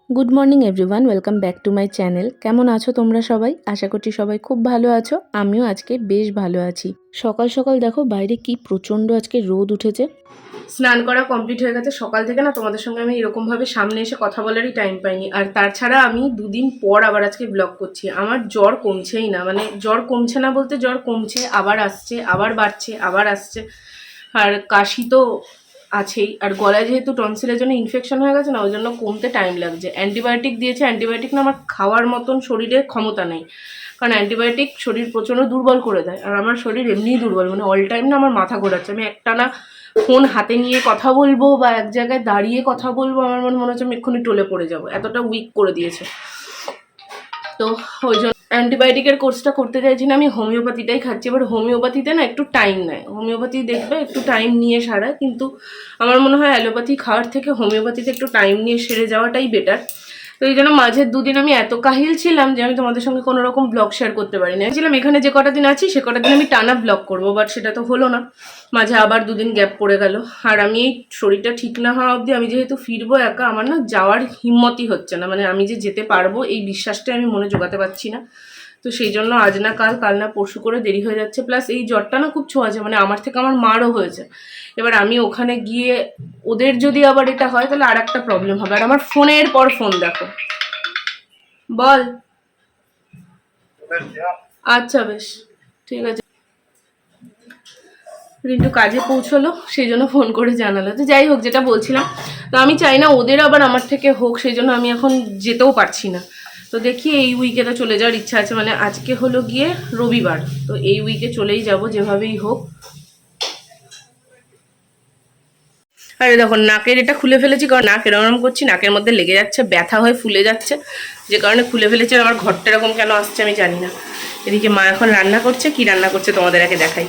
Good morning everyone, welcome back to my channel. কেমন আছো তোমরা সবাই? আশা করছি সবাই খুব ভালো আছো। আমিও আজকে বেশ ভালো আছি। সকাল সকাল দেখো বাইরে কি প্রচণ্ড আজকে রোদ উঠেছে। স্নান করা কমপ্লিট হয়ে গেছে সকাল থেকে, না তোমাদের সঙ্গে আমি এরকমভাবে সামনে এসে কথা বলারই টাইম পাইনি। আর তাছাড়া আমি দুদিন পর আবার আজকে ব্লগ করছি। আমার জ্বর কমছেই না, মানে জ্বর কমছে না বলতে জ্বর কমছে, আবার আসছে, আবার বাড়ছে, আবার আসছে। আর কাশি তো আছেই, আর গলায় যেহেতু টনসিলের জন্য ইনফেকশন হয়ে গেছে না, ওই জন্য কমতে টাইম লাগছে। অ্যান্টিবায়োটিক দিয়েছে, অ্যান্টিবায়োটিক না আমার খাওয়ার মতন শরীরে ক্ষমতা নেই, কারণ অ্যান্টিবায়োটিক শরীর প্রচণ্ড দুর্বল করে দেয়। আর আমার শরীর এমনিই দুর্বল, মানে অল টাইম না আমার মাথা ঘোরাচ্ছে। আমি একটানা ফোন হাতে নিয়ে কথা বলবো বা এক জায়গায় দাঁড়িয়ে কথা বলবো, আমার মনে হচ্ছে আমি এক্ষুনি টলে পড়ে যাবো, এতটা উইক করে দিয়েছে। তো ওই জন্য অ্যান্টিবায়োটিকের কোর্সটা করতে চাইছি না, আমি হোমিওপ্যাথিটাই খাচ্ছি। এবার হোমিওপ্যাথিতে না একটু টাইম নেয়, হোমিওপ্যাথি দেখবে একটু টাইম নিয়ে সারায়, কিন্তু আমার মনে হয় অ্যালোপ্যাথি খাওয়ার থেকে হোমিওপ্যাথিতে একটু টাইম নিয়ে সেরে যাওয়াটাই বেটার। তো এই জন্য মাঝের দুদিন আমি এত কাহিল ছিলাম যে আমি তোমাদের সঙ্গে কোনো রকম ব্লগ শেয়ার করতে পারি না। ছিলাম এখানে যে কটা দিন আছি সে কটা দিন আমি টানা ব্লগ করবো, বাট সেটা তো হলো না, মাঝে আবার দুদিন গ্যাপ পড়ে গেল। আর আমি এই শরীরটা ঠিক না হওয়া অবধি আমি যেহেতু ফিরবো একা, আমার না যাওয়ার হিম্মতই হচ্ছে না, মানে আমি যে যেতে পারবো এই বিশ্বাসটা আমি মনে জোগাতে পারছি না। তো সেই জন্য আজ না কাল, কাল না পরশু করে দেরি হয়ে যাচ্ছে। প্লাস এই জ্বরটা না খুব ছোঁয়াছে, মানে আমার থেকে আমার মারও হয়েছে। এবার আমি ওখানে গিয়ে ওদের যদি আবার এটা হয় তাহলে আর একটা প্রবলেম হবে। আর আমার ফোনের পর ফোন দেখো। বল। আচ্ছা বেশ, ঠিক আছে। রিন্টু কাজে পৌঁছলো, সেই জন্য ফোন করে জানালো। তো যাই হোক, যেটা বলছিলাম, তো আমি চাই না ওদের আবার আমার থেকে হোক, সেই জন্য আমি এখন যেতেও পারছি না। তো দেখি এই উইকে তো চলে যাওয়ার ইচ্ছা আছে, মানে আজকে হলো গিয়ে রবিবার, তো এই উইকে চলেই যাব যেভাবেই হোক। আরে দেখো নাকের এটা খুলে ফেলেছি, কারণ নাক এরকম করছি, নাকের মধ্যে লেগে যাচ্ছে, ব্যথা হয়ে ফুলে যাচ্ছে, যে কারণে খুলে ফেলেছি। আর আমার ঘরটা এরকম কেন আসছে আমি জানি না। এদিকে মা এখন রান্না করছে, কি রান্না করছে তোমাদের আগে দেখাই।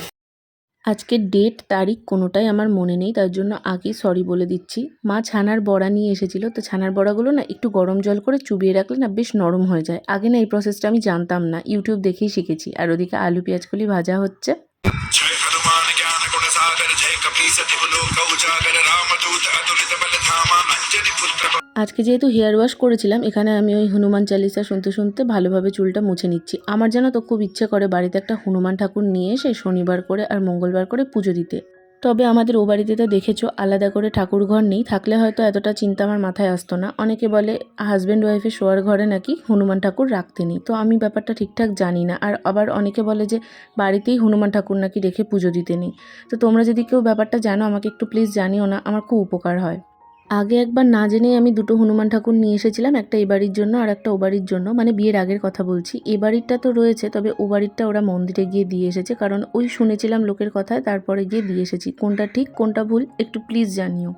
আজকের ডেট তারিখ কোনোটাই আমার মনে নেই, তার জন্য আগেই সরি বলে দিচ্ছি। মা ছানার বড়া নিয়ে এসেছিল, তো ছানার বড়াগুলো না একটু গরম জল করে চুবিয়ে রাখলে না বেশ নরম হয়ে যায়। আগে না এই প্রসেসটা আমি জানতাম না, ইউটিউব দেখেই শিখেছি। আর ওদিকে আলু পেঁয়াজগুলি ভাজা হচ্ছে। আজকে যেহেতু হেয়ার ওয়াশ করেছিলাম, এখানে আমি ওই হনুমান চালিসা শুনতে শুনতে ভালোভাবে চুলটা মুছে নিচ্ছি। আমার যেন তো খুব ইচ্ছে করে বাড়িতে একটা হনুমান ঠাকুর নিয়ে এসে শনিবার করে আর মঙ্গলবার করে পুজো দিতে। তবে আমাদের ও বাড়িতে তো দেখেছো আলাদা করে ঠাকুর ঘর নেই, থাকলে হয়তো এতটা চিন্তা আমার মাথায় আসতো না। অনেকে বলে হাজব্যান্ড ওয়াইফের শোয়ার ঘরে নাকি হনুমান ঠাকুর রাখতে নেই, তো আমি ব্যাপারটা ঠিকঠাক জানি না। আর আবার অনেকে বলে যে বাড়িতেই হনুমান ঠাকুর নাকি রেখে পুজো দিতে নেই। তো তোমরা যদি কেউ ব্যাপারটা জানো আমাকে একটু প্লিজ জানিও না, আমার খুব উপকার হয়। আগে একবার না জেনেই আমি দুটো হনুমান ঠাকুর নিয়ে এসেছিলাম, একটা এ বাড়ির জন্য আর একটা ও বাড়ির জন্য, মানে বিয়ের আগের কথা বলছি। এ বাড়িরটা তো রয়েছে, তবে ও বাড়িরটা ওরা মন্দিরে গিয়ে দিয়ে এসেছে, কারণ ওই শুনেছিলাম লোকের কথায়, তারপরে গিয়ে দিয়ে এসেছি। কোনটা ঠিক কোনটা ভুল একটু প্লিজ জানিও।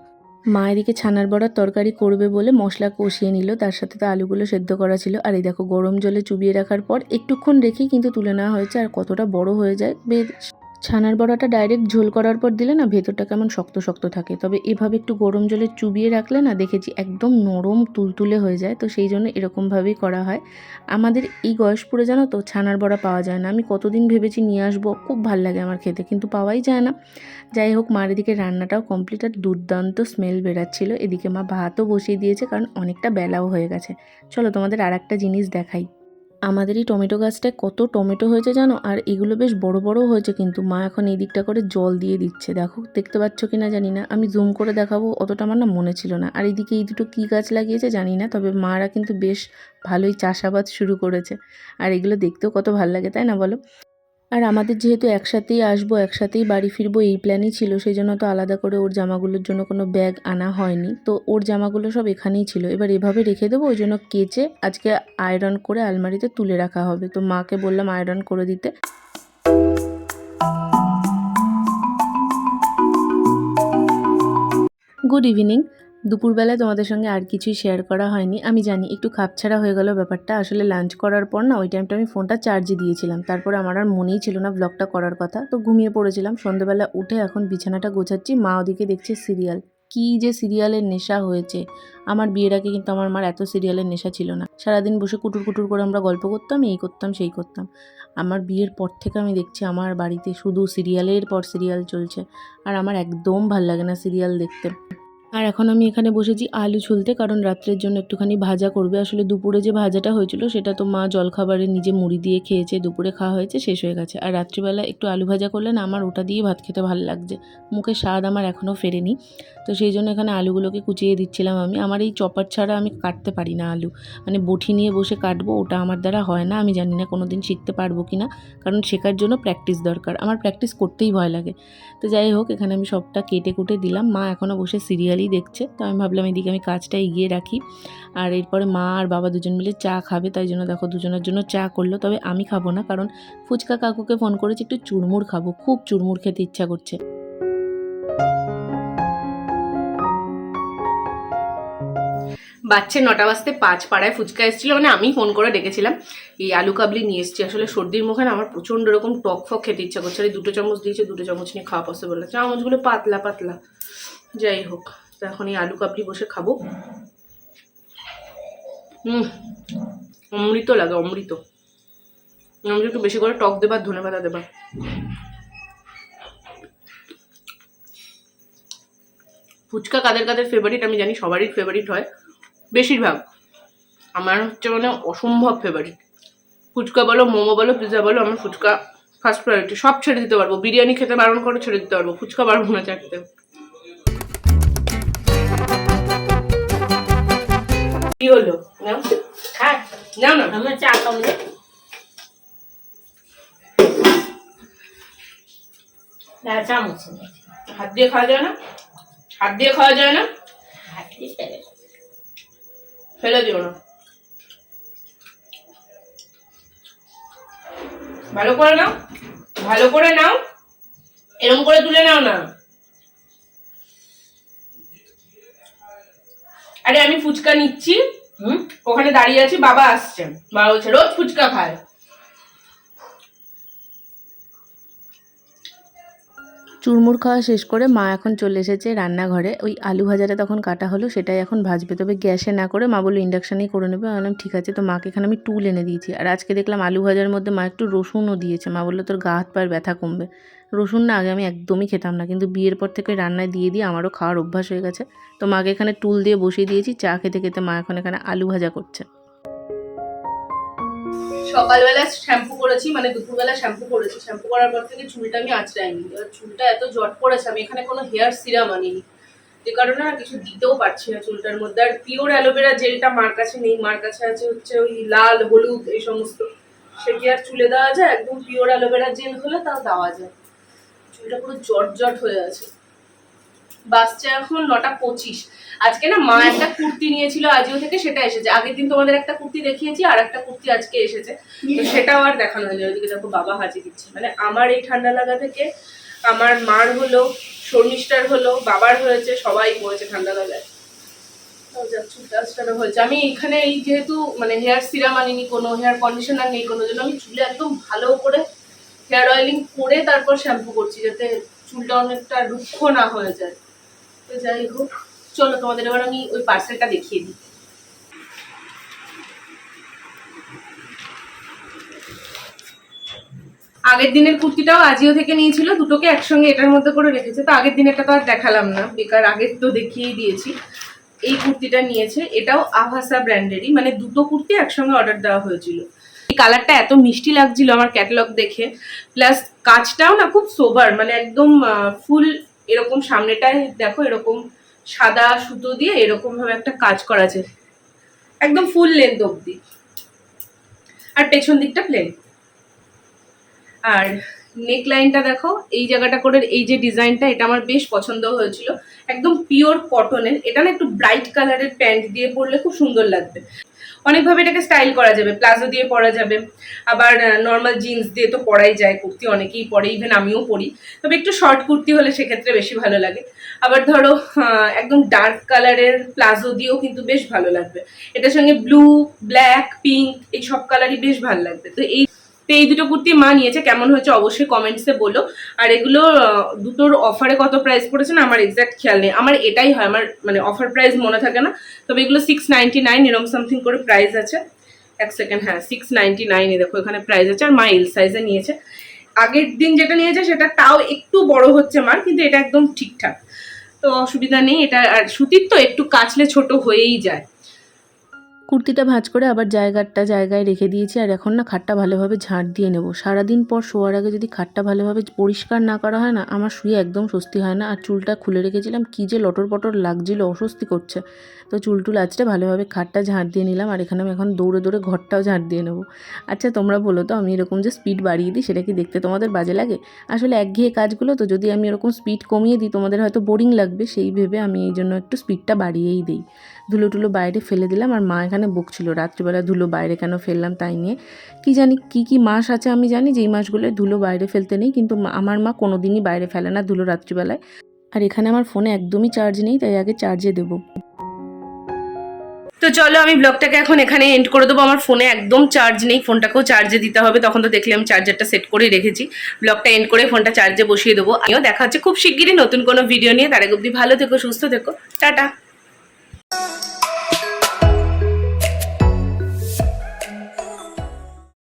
মা এদিকে ছানার বড়ার তরকারি করবে বলে মশলা কষিয়ে নিল, তার সাথে তো আলুগুলো সেদ্ধ করা ছিল। আর এই দেখো গরম জলে চুবিয়ে রাখার পর একটুক্ষণ রেখেই কিন্তু তুলে নেওয়া হয়েছে। আর কতটা বড় হয়ে যায় বেশ। ছানার বড়াটা ডাইরেক্ট ঝোল করার পর দিলে না ভেতরটা কেমন শক্ত শক্ত থাকে, তবে এভাবে একটু গরম জলে চুবিয়ে রাখলে না দেখেছি একদম নরম তুলতুলে হয়ে যায়। তো সেই জন্য এরকমভাবেই করা হয়। আমাদের এই গয়েশপুরে জানো তো ছানার বড়া পাওয়া যায় না। আমি কতদিন ভেবেছি নিয়ে আসবো, খুব ভাল লাগে আমার খেতে, কিন্তু পাওয়াই যায় না। যাই হোক, মার এদিকে রান্নাটাও কমপ্লিট, আর দুর্দান্ত স্মেল বেরাচ্ছিল। এদিকে মা ভাতও বসিয়ে দিয়েছে, কারণ অনেকটা বেলাও হয়ে গেছে। চলো তোমাদের আর একটা জিনিস দেখাই। আমাদের এই টমেটো গাছটায় কত টমেটো হয়েছে জানো, আর এগুলো বেশ বড় বড় হয়েছে, কিন্তু মা এখন এই দিকটা করে জল দিয়ে দিচ্ছে। দেখো দেখতে পাচ্ছ কিনা জানি না, আমি জুম করে দেখাবো অতটা আমার না মনে ছিল না। আর এইদিকে এই দুটো কী গাছ লাগিয়েছে জানি না, তবে মারা কিন্তু বেশ ভালোই চাষাবাদ শুরু করেছে। আর এগুলো দেখতেও কত ভালো লাগে, তাই না বলো? আর আমাদের যেহেতু একসাথেই আসবো, একসাথেই বাড়ি ফিরবো এই প্ল্যানই ছিল, সেই জন্য তো আলাদা করে ওর জামাগুলোর জন্য কোনো ব্যাগ আনা হয়নি। তো ওর জামাগুলো সব এখানেই ছিল, এবার এভাবে রেখে দেবো। ওই জন্য কেচে আজকে আয়রন করে আলমারিতে তুলে রাখা হবে। তো মাকে বললাম আয়রন করে দিতে। Good evening. দুপুরবেলায় তোমাদের সঙ্গে আর কিছুই শেয়ার করা হয়নি। আমি জানি একটু খাপছাড়া হয়ে গেল ব্যাপারটা। আসলে লাঞ্চ করার পর না ওই টাইমটা আমি ফোনটা চার্জে দিয়েছিলাম, তারপরে আমার আর মনেই ছিল না ব্লগটা করার কথা, তো ঘুমিয়ে পড়েছিলাম। সন্ধ্যেবেলা উঠে এখন বিছানাটা গোছাচ্ছি, মা ওদিকে দেখছে সিরিয়াল। কি যে সিরিয়ালের নেশা হয়েছে! আমার বিয়ের আগে কিন্তু আমার মার এত সিরিয়ালের নেশা ছিল না। সারাদিন বসে কুটুর কুটুর করে আমরা গল্প করতাম, এই করতাম সেই করতাম। আমার বিয়ের পর থেকে আমি দেখছি আমার বাড়িতে শুধু সিরিয়ালের পর সিরিয়াল চলছে, আর আমার একদম ভাল লাগে না সিরিয়াল দেখতে। আর এখন আমি এখানে বসেছি আলু ছুলতে, কারণ রাত্রের জন্য একটুখানি ভাজা করবে। আসলে দুপুরে যে ভাজাটা হয়েছিল সেটা তো মা জলখাবারে নিজে মুড়ি দিয়ে খেয়েছে, দুপুরে খাওয়া হয়েছে, শেষ হয়ে গেছে। আর রাত্রিবেলা একটু আলু ভাজা করলে না আমার ওটা দিয়ে ভাত খেতে ভালো লাগছে, মুখে স্বাদ আমার এখনও ফেরেনি। তো সেই জন্য এখানে আলুগুলোকে কুচিয়ে দিচ্ছিলাম আমি। আমার এই চপার ছাড়া আমি কাটতে পারি না আলু, মানে বটি নিয়ে বসে কাটবো ওটা আমার দ্বারা হয় না। আমি জানি না কোনো দিন শিখতে পারবো কি না, কারণ শেখার জন্য প্র্যাকটিস দরকার, আমার প্র্যাকটিস করতেই ভয় লাগে। তো যাই হোক, এখানে আমি সবটা কেটে কুটে দিলাম। মা এখনও বসে সিরিয়ালই দেখছে, তো আমি ভাবলাম এদিকে আমি কাজটা এগিয়ে রাখি। আর এরপরে মা আর বাবা দুজন মিলে চা খাবে, তাই জন্য দেখো দুজনের জন্য চা করলো। তবে আমি খাবো না, কারণ ফুচকা কাকুকে ফোন করেছি একটু চুরমুর খাবো, খুব চুরমুর খেতে ইচ্ছা করছে। বাচ্চা 9টা বাজতে 5 পাড়ায় ফুচকা এসেছিলো, মানে আমি ফোন করে ডেকেছিলাম। এই আলু কাবলি নিয়ে এসেছি, আসলে সর্দির মুখে না আমার প্রচণ্ড রকম টক ফক খেতে ইচ্ছা করছে। আর এই 2 চামচ দিয়েছে, 2 চামচ নিয়ে খাওয়া পসিবল না, চামচগুলো পাতলা পাতলা। যাই হোক, তো এখন এই আলু কাবলি বসে খাবো। অমৃত লাগে, অমৃত। আমি একটু বেশি করে টক দেবা, ধনে পাতা দেবা। ফুচকা কাদের কাদের ফেভারিট আমি জানি, সবারই ফেভারিট হয় বেশিরভাগ। আমার হচ্ছে মানে অসম্ভব ফেভারিট। ফুচকা বলো, মোমো বলো, পিৎজা বলো, আমার ফুচকা ফার্স্ট প্রায়োরিটি। সব ছেড়ে দিতে পারবো, বিরিয়ানি খেতে বারণ করে ছেড়ে দিতে পারবো, ফুচকা পারবো না চাটতে। কি হলো? হ্যাঁ নাও না, আমার চা খাবো। হাত দিয়ে খাওয়া যায় না, হাত দিয়ে খাওয়া যায় না, ফেলে দিও না। ভালো করে নাও, ভালো করে নাও, এরকম করে তুলে নাও না। আরে আমি ফুচকা নিচ্ছি, ওখানে দাঁড়িয়ে আছি, বাবা আসছে, বাবা বলছে রোজ ফুচকা খায়। চুরমুর খাওয়া শেষ করে মা এখন চলে এসেছে রান্নাঘরে। ওই আলু ভাজাটা তখন কাটা হলো, সেটাই এখন ভাজবে, তবে গ্যাসে না করে মা বললো ইন্ডাকশানেই করে নেবে। বললাম ঠিক আছে। তো মাকে এখানে আমি টুল এনে দিয়েছি। আর আজকে দেখলাম আলু ভাজার মধ্যে মা একটু রসুনও দিয়েছে। মা বললো তোর গা হাত পায়ের ব্যথা কমবে। রসুন না আগে আমি একদমই খেতাম না, কিন্তু বিয়ের পর থেকে রান্নায় দিয়ে দিয়ে আমারও খাওয়ার অভ্যাস হয়ে গেছে। তো মাকে এখানে টুল দিয়ে বসিয়ে দিয়েছি, চা খেতে খেতে মা এখন এখানে আলু ভাজা করছে। সকালবেলা শ্যাম্পু করেছি, মানে দুপুরবেলা শ্যাম্পু করেছি। শ্যাম্পু করার পর থেকে চুলটা আমি আঁচড়াইনি। এবার চুলটা এত জট পড়েছে, আমি এখানে কোনো হেয়ার সিরাম আনিনি, যে কারণে না কিছু দিতেও পারছি না চুলটার মধ্যে। আর পিওর অ্যালোভেরা জেলটা মার কাছে নেই, মার কাছে আছে হচ্ছে ওই লাল হলুদ এই সমস্ত, সেটি আর চুলে দেওয়া যায়? একদম পিওর অ্যালোভেরা জেল হলে তাও দেওয়া যায়। চুলটা পুরো জট জট হয়ে আছে। বাসছে এখন 9:25। আজকে না মা একটা কুর্তি নিয়েছিল আজিও থেকে, সেটা এসেছে। আগের দিন তোমাদের একটা কুর্তি দেখিয়েছি, আর একটা কুর্তি আজকে এসেছে, তো সেটাও আর দেখানো হয়নি। ওইদিকে দেখো বাবা হাজি দিচ্ছে। মানে আমার এই ঠান্ডা লাগা থেকে আমার মার হলো, শর্মিষ্ঠার হলো, বাবার হয়েছে, সবাই হয়েছে ঠান্ডা লাগায়। হয়েছে। আমি এখানে এই যেহেতু মানে হেয়ার সিরাম আনিনি, কোনো হেয়ার কন্ডিশনার নেই, কোনো জন্য আমি চুলে একদম ভালো করে হেয়ার অয়েলিং করে তারপর শ্যাম্পু করছি, যাতে চুলটা অনেকটা রুক্ষ না হয়ে যায়। তো যাই হোক, চলো তোমাদের এবার আমি ওই পার্সেলটা দেখিয়ে দিই। আগের দিনের কুর্তিটাও আজিও থেকে নিয়েছিল, দুটোকে একসঙ্গে এটার মধ্যে করে রেখেছে। তো আগের দিনেরটা তো আর দেখালাম না, বেকার, আগের তো দেখিয়েই দিয়েছি। এই কুর্তিটা নিয়েছে, এটাও আভাসা ব্র্যান্ডেরই, মানে দুটো কুর্তি একসঙ্গে অর্ডার দেওয়া হয়েছিল। এই কালারটা এত মিষ্টি লাগছিল আমার ক্যাটালগ দেখে, প্লাস কাজটাও না খুব সোবার, মানে একদম ফুল এরকম সামনেটায় দেখো এরকম সাদা সুতো দিয়ে এরকম ভাবে একটা কাজ করা আছে, একদম ফুল লেন্থ অব্দি, আর পেছন দিকটা প্লেন। আর নেক লাইনটা দেখো, এই জায়গাটা করে এই যে ডিজাইনটা, এটা আমার বেশ পছন্দ হয়েছিল। একদম পিওর কটনের, এটা না একটু ব্রাইট কালারের প্যান্ট দিয়ে পরলে খুব সুন্দর লাগবে। অনেকভাবে এটাকে স্টাইল করা যাবে, প্লাজো দিয়ে পরা যাবে, আবার নর্মাল জিন্স দিয়ে তো পরাই যায় কুর্তি, অনেকেই পরে, ইভেন আমিও পরি। তবে একটু শর্ট কুর্তি হলে সেক্ষেত্রে বেশি ভালো লাগে। আবার ধরো একদম ডার্ক কালারের প্লাজো দিয়েও কিন্তু বেশ ভালো লাগবে। এটার সঙ্গে ব্লু, ব্ল্যাক, পিঙ্ক এই সব কালারই বেশ ভালো লাগবে। তো এই দুটো কুর্তি মা নিয়েছে, কেমন হয়েছে অবশ্যই কমেন্টসে বলো। আর এগুলো দুটোর অফারে কত প্রাইস পড়েছে না আমার এক্সাক্ট খেয়াল নেই, আমার এটাই হয়, আমার মানে অফার প্রাইস মনে থাকে না। তবে এগুলো 699 এরকম সামথিং করে প্রাইস আছে। এক সেকেন্ড, হ্যাঁ 699 দেখো এখানে প্রাইস আছে। আর মা এল সাইজে নিয়েছে। আগের দিন যেটা নিয়েছে সেটা তাও একটু বড় হচ্ছে মার, কিন্তু এটা একদম ঠিকঠাক। তো অসুবিধা নেই। এটা আর সুতির তো একটু কাচলে ছোট হয়েই যায়। কুর্তিটা ভাঁজ করে আবার জায়গায় রেখে দিয়েছি। আর এখন না খাটটা ভালোভাবে ঝাঁট দিয়ে নেব। সারাদিন পর শোয়ার আগে যদি খাটটা ভালোভাবে পরিষ্কার না করা হয় না, আমার শুয়ে একদম স্বস্তি হয় না। আর চুলটা খুলে রেখেছিলাম, কী যে লটর পটর লাগছিল, অস্বস্তি করছে। তো চুল আঁচড়ে ভালোভাবে খাটটা ঝাঁট দিয়ে নিলাম। আর এখানে আমি এখন দৌড়ে দৌড়ে ঘরটাও ঝাঁট দিয়ে নেবো। আচ্ছা তোমরা বলো তো, আমি এরকম যে স্পিড বাড়িয়ে দিই সেটা কি দেখতে তোমাদের বাজে লাগে? আসলে একঘেয়ে কাজগুলো তো, যদি আমি এরকম স্পিড কমিয়ে দিই তোমাদের হয়তো বোরিং লাগবে, সেই ভেবে আমি এই জন্য একটু স্পিডটা বাড়িয়েই দিই। ধুলো বাইরে ফেলে দিলাম। আর মা এখানে বকছিল রাত্রিবেলা ধুলো বাইরে কেন ফেললাম তাই নিয়ে। কি জানি কি মাস আছে, আমি জানি যে এই মাসগুলোয় ধুলো বাইরে ফেলতে নেই, কিন্তু আমার মা কোনো দিনই বাইরে ফেলে না ধুলো রাত্রিবেলায়। আর এখানে আমার ফোনে একদমই চার্জ নেই, তাই আগে চার্জে দেবো। তো চলো আমি ব্লগটাকে এখন এখানে এন্ড করে দেবো। আমার ফোনে একদম চার্জ নেই, ফোনটাকেও চার্জে দিতে হবে। তখন তো দেখলে আমি চার্জারটা সেট করে রেখেছি। ব্লগটা এন্ড করে ফোনটা চার্জে বসিয়ে দেবো। আমিও দেখা হচ্ছে খুব শিগগিরই নতুন কোনো ভিডিও নিয়ে। তার আগে অবধি ভালো থেকো, সুস্থ থেকো, টাটা।